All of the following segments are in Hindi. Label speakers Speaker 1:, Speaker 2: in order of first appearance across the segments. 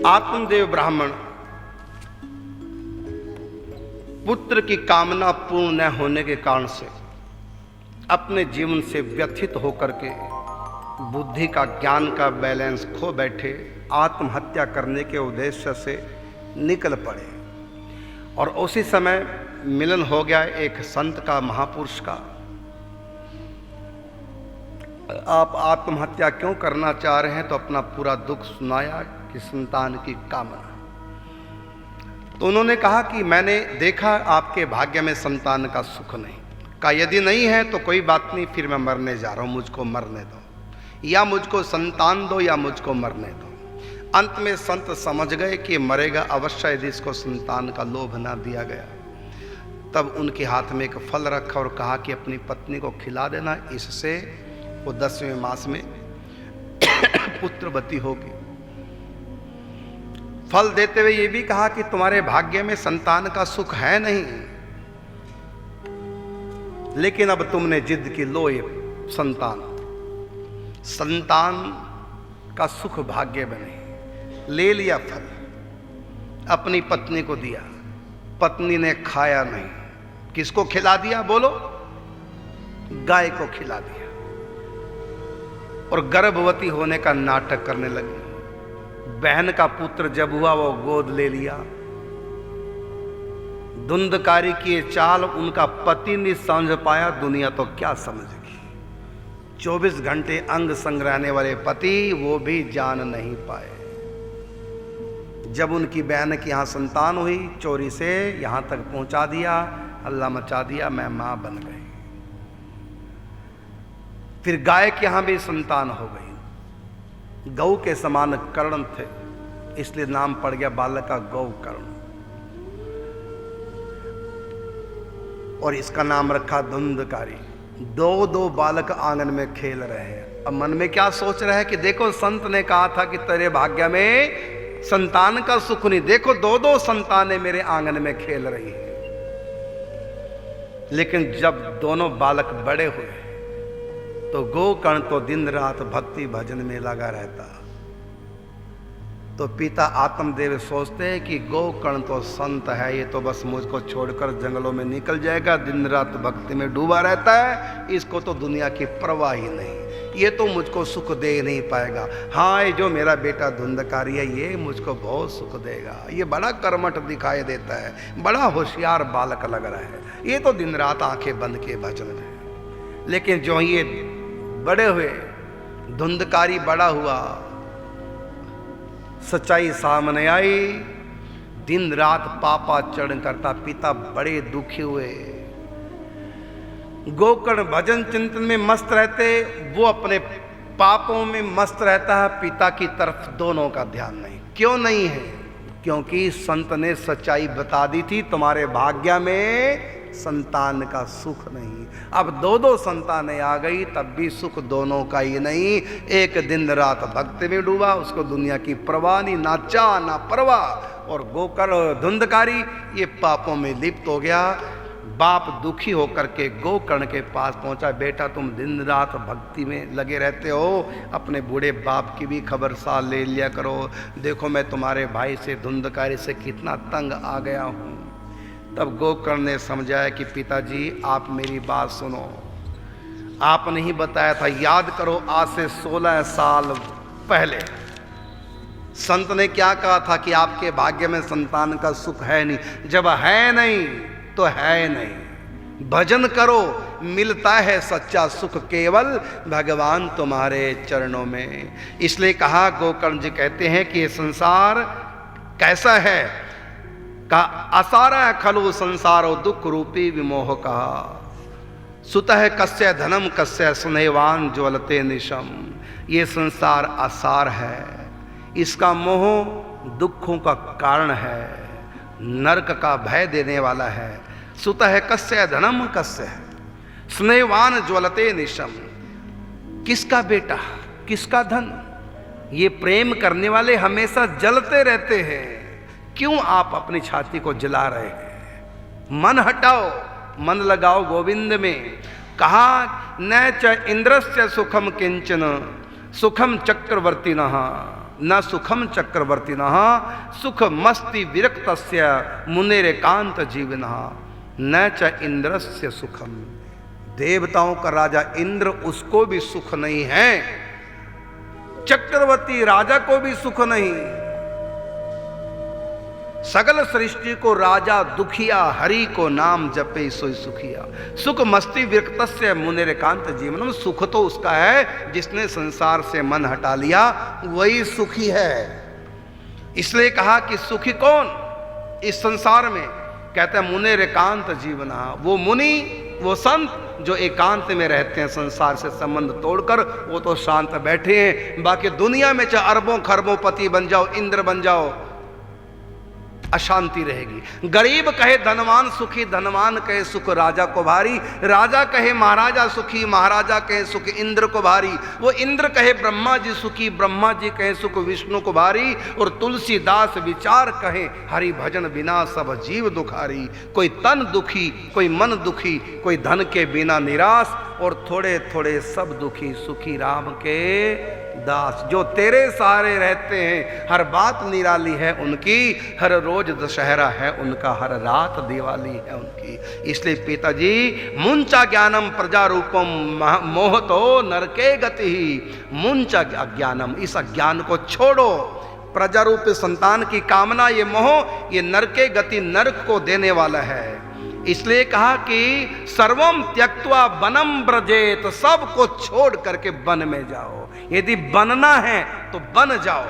Speaker 1: आत्मदेव ब्राह्मण पुत्र की कामना पूर्ण न होने के कारण से अपने जीवन से व्यथित होकर के बुद्धि का, ज्ञान का बैलेंस खो बैठे आत्महत्या करने के उद्देश्य से निकल पड़े। और उसी समय मिलन हो गया एक संत का, महापुरुष का। आप आत्महत्या क्यों करना चाह रहे हैं? तो अपना पूरा दुख सुनाया कि संतान की कामना। तो उन्होंने कहा कि मैंने देखा आपके भाग्य में संतान का सुख नहीं। कहा यदि नहीं है तो कोई बात नहीं, फिर मैं मरने जा रहा हूं, मुझको मरने दो, या मुझको संतान दो या मुझको मरने दो। अंत में संत समझ गए कि मरेगा अवश्य यदि इसको संतान का लोभ ना दिया गया। तब उनके हाथ में एक फल रखा और कहा कि अपनी पत्नी को खिला देना, इससे वो 10वें मास में पुत्रवती होगी। फल देते हुए ये भी कहा कि तुम्हारे भाग्य में संतान का सुख है नहीं, लेकिन अब तुमने जिद की, लो ये संतान का सुख भाग्य बने। ले लिया फल, अपनी पत्नी को दिया, पत्नी ने खाया नहीं। किसको खिला दिया बोलो? गाय को खिला दिया और गर्भवती होने का नाटक करने लगी। बहन का पुत्र जब हुआ वो गोद ले लिया। धुंधकारी की चाल उनका पति नहीं समझ पाया, दुनिया तो क्या समझेगी। 24 घंटे अंग संग रहने वाले पति वो भी जान नहीं पाए। जब उनकी बहन के यहाँ संतान हुई, चोरी से यहां तक पहुंचा दिया, हल्ला मचा दिया, मैं मां बन गई। फिर गाय के यहां भी संतान हो गई। गौ के समान कर्ण थे, इसलिए नाम पड़ गया बालक का गौ कर्ण। और इसका नाम रखा धुंधकारी। दो बालक आंगन में खेल रहे हैं। अब मन में क्या सोच रहे हैं कि देखो संत ने कहा था कि तेरे भाग्य में संतान का सुख नहीं, देखो दो संतानें मेरे आंगन में खेल रही है। लेकिन जब दोनों बालक बड़े हुए तो गोकर्ण तो दिन रात भक्ति भजन में लगा रहता। तो पिता आत्मदेव सोचते हैं कि गोकर्ण तो संत है, ये तो बस मुझको छोड़कर जंगलों में निकल जाएगा, दिन रात भक्ति में डूबा रहता है, इसको तो दुनिया की परवाह ही नहीं, ये तो मुझको सुख दे नहीं पाएगा। हाँ, ये जो मेरा बेटा धुंधकारी है ये मुझको बहुत सुख देगा, ये बड़ा कर्मठ दिखाई देता है, बड़ा होशियार बालक लग रहा है, ये तो दिन रात आंखें बंद के भजन में। लेकिन जो ये बड़े हुए, धुंधकारी बड़ा हुआ, सच्चाई सामने आई, दिन रात पापाचरण करता, पिता बड़े दुखी हुए। गोकर्ण भजन चिंतन में मस्त रहते, वो अपने पापों में मस्त रहता है, पिता की तरफ दोनों का ध्यान नहीं। क्यों नहीं है? क्योंकि संत ने सच्चाई बता दी थी, तुम्हारे भाग्य में संतान का सुख नहीं। अब दो संतानें आ गई, तब भी सुख दोनों का ही नहीं। एक दिन रात भक्ति में डूबा, उसको दुनिया की परवाह नहीं, ना चाह ना परवाह। और गोकर्ण धुंधकारी ये पापों में लिप्त हो गया। बाप दुखी होकर के गोकर्ण के पास पहुंचा, बेटा तुम दिन रात भक्ति में लगे रहते हो, अपने बूढ़े बाप की भी खबर साल ले लिया करो। देखो मैं तुम्हारे भाई से, धुंधकारी से कितना तंग आ गया हूं। तब गोकर्ण ने समझाया कि पिताजी आप मेरी बात सुनो, आपने ही बताया था, याद करो आज से 16 साल पहले संत ने क्या कहा था कि आपके भाग्य में संतान का सुख है नहीं। जब है नहीं तो है नहीं, भजन करो, मिलता है सच्चा सुख केवल भगवान तुम्हारे चरणों में। इसलिए कहा, गोकर्ण जी कहते हैं कि ये संसार कैसा है, का असारा खलु संसारो दुख रूपी विमोह कहा, सुतः कस्य धनम कस्य स्नेहवान ज्वलते निशम। ये संसार असार है, इसका मोह दुखों का कारण है, नरक का भय देने वाला है। सुतः कस्य धनम कस्य स्नेहवान ज्वलते निशम। किसका बेटा, किसका धन, ये प्रेम करने वाले हमेशा जलते रहते हैं। क्यों आप अपनी छाती को जला रहे हैं? मन हटाओ, मन लगाओ गोविंद में। कहा न च इंद्रस्य सुखम किंचन सुखम चक्रवर्ती नहा। न सुखम चक्रवर्ती सुख मस्ति विरक्तस्य मुनेरेकांत जीवन न च इंद्रस्य सुखम। देवताओं का राजा इंद्र, उसको भी सुख नहीं है, चक्रवर्ती राजा को भी सुख नहीं। सकल सृष्टि को राजा दुखिया, हरि को नाम जपे सोई सुखिया। सुख मस्ती विरक्तस्य मुनेरेकांत जीवनम। सुख तो उसका है जिसने संसार से मन हटा लिया, वही सुखी है। इसलिए कहा कि सुखी कौन इस संसार में? कहते हैं मुनेरेकांत जीवना। वो मुनि, वो संत जो एकांत में रहते हैं, संसार से संबंध तोड़कर, वो तो शांत बैठे हैं। बाकी दुनिया में चाहे अरबों खरबों पति बन जाओ, इंद्र बन जाओ, अशांति रहेगी। गरीब कहे धनवान सुखी, धनवान कहे सुख राजा को भारी, राजा कहे महाराजा सुखी, महाराजा कहे सुख इंद्र को भारी, वो इंद्र कहे ब्रह्मा जी सुखी, ब्रह्मा जी कहे सुख विष्णु को भारी, और तुलसीदास विचार कहे हरि भजन बिना सब जीव दुखारी। कोई तन दुखी, कोई मन दुखी, कोई धन के बिना निराश, और थोड़े थोड़े सब दुखी, सुखी राम के दास। जो तेरे सहारे रहते हैं, हर बात निराली है उनकी, हर रोज दशहरा है उनका, हर रात दिवाली है उनकी। इसलिए पिताजी मुंचा ज्ञानम प्रजा रूपम मोहतो नरके गति ही। मुंचा ज्ञानम, इस अज्ञान को छोड़ो। प्रजा रूप संतान की कामना, ये मोह, ये नरके गति, नरक को देने वाला है। इसलिए कहा कि सर्वम त्यक्त्वा वनम ब्रजेत, सबको छोड़ करके वन में जाओ। यदि बनना है तो बन जाओ,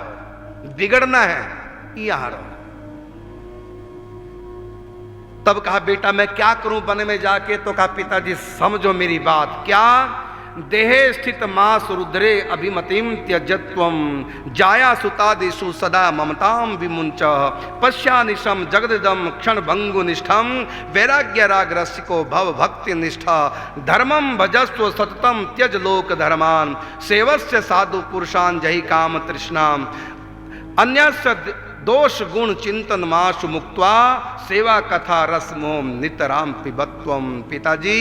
Speaker 1: बिगड़ना है यहां रहो। तब कहा बेटा मैं क्या करूं वन में जाके? तो कहा पिताजी समझो मेरी बात। क्या? देहे स्थित मास रुद्रे अभिमतिम त्यजत्वम, जाया सुतादिषु सदा ममताम विमुंच, पश्यानिशम जगदिदम क्षण भंगु निष्ठम, वैराग्य राग रसिको भव भक्ति निष्ठा, धर्मम भजस्व सततम त्यज लोक धर्मान, सेवस्य साधु पुरुषान जहि काम तृष्णाम, अन्यस्य दोष गुण चिंतन माशु मुक्त्वा, सेवा कथा रस मोम नितराम पिबत्वम। पिताजी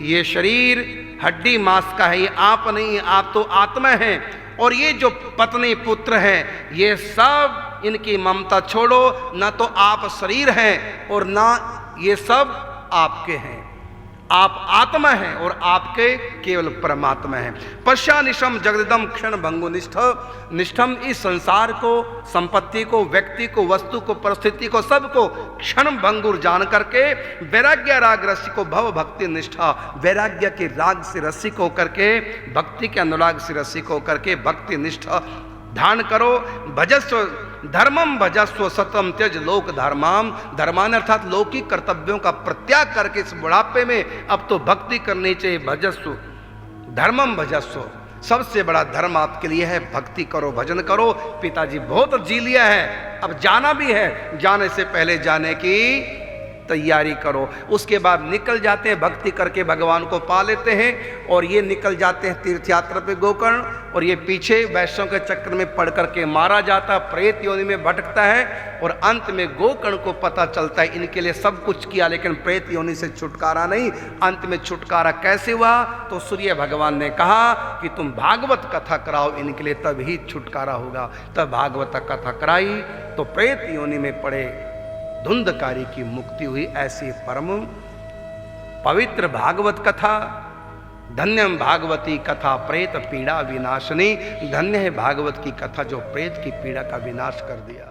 Speaker 1: ये शरीर हड्डी मांस का है, ये आप नहीं, आप तो आत्मा हैं। और ये जो पत्नी पुत्र हैं, ये सब इनकी ममता छोड़ो। ना तो आप शरीर हैं और ना ये सब आपके हैं। आप आत्मा हैं और आपके केवल परमात्मा हैं। पश्चानिशम जगदिदम क्षण भंगु निष्ठम, इस संसार को, संपत्ति को, व्यक्ति को, वस्तु को, परिस्थिति को, सबको क्षण भंगुर जान करके, वैराग्य राग रसिक को भव भक्ति निष्ठा, वैराग्य के राग से रसिक होकर के, भक्ति के अनुराग से रसिक होकर के भक्ति निष्ठा धारण करो। भजस्व धर्मम भजस्व सतम त्यज लोक धर्माम, धर्मान अर्थात लौकिक कर्तव्यों का प्रत्याग करके इस बुढ़ापे में अब तो भक्ति करनी चाहिए। भजस्व धर्मम भजस्व, सबसे बड़ा धर्म आपके लिए है, भक्ति करो, भजन करो। पिताजी बहुत जी लिया है, अब जाना भी है, जाने से पहले जाने की तैयारी करो। उसके बाद निकल जाते हैं, भक्ति करके भगवान को पा लेते हैं, और ये निकल जाते हैं तीर्थ यात्रा पे गोकर्ण, और ये पीछे वैष्णव के चक्कर में पड़ करके मारा जाता, प्रेत योनि में भटकता है, और अंत में गोकर्ण को पता चलता है इनके लिए सब कुछ किया लेकिन प्रेत योनि से छुटकारा नहीं। अंत में छुटकारा कैसे हुआ? तो सूर्य भगवान ने कहा कि तुम भागवत कथा कराओ इनके लिए, तभी छुटकारा होगा। तब भागवत कथा कराई तो प्रेत योनि में पड़े धुंधकारी की मुक्ति हुई। ऐसी परम पवित्र भागवत कथा, धन्यम भागवती कथा प्रेत पीड़ा विनाशनी। धन्य है भागवत की कथा जो प्रेत की पीड़ा का विनाश कर दिया।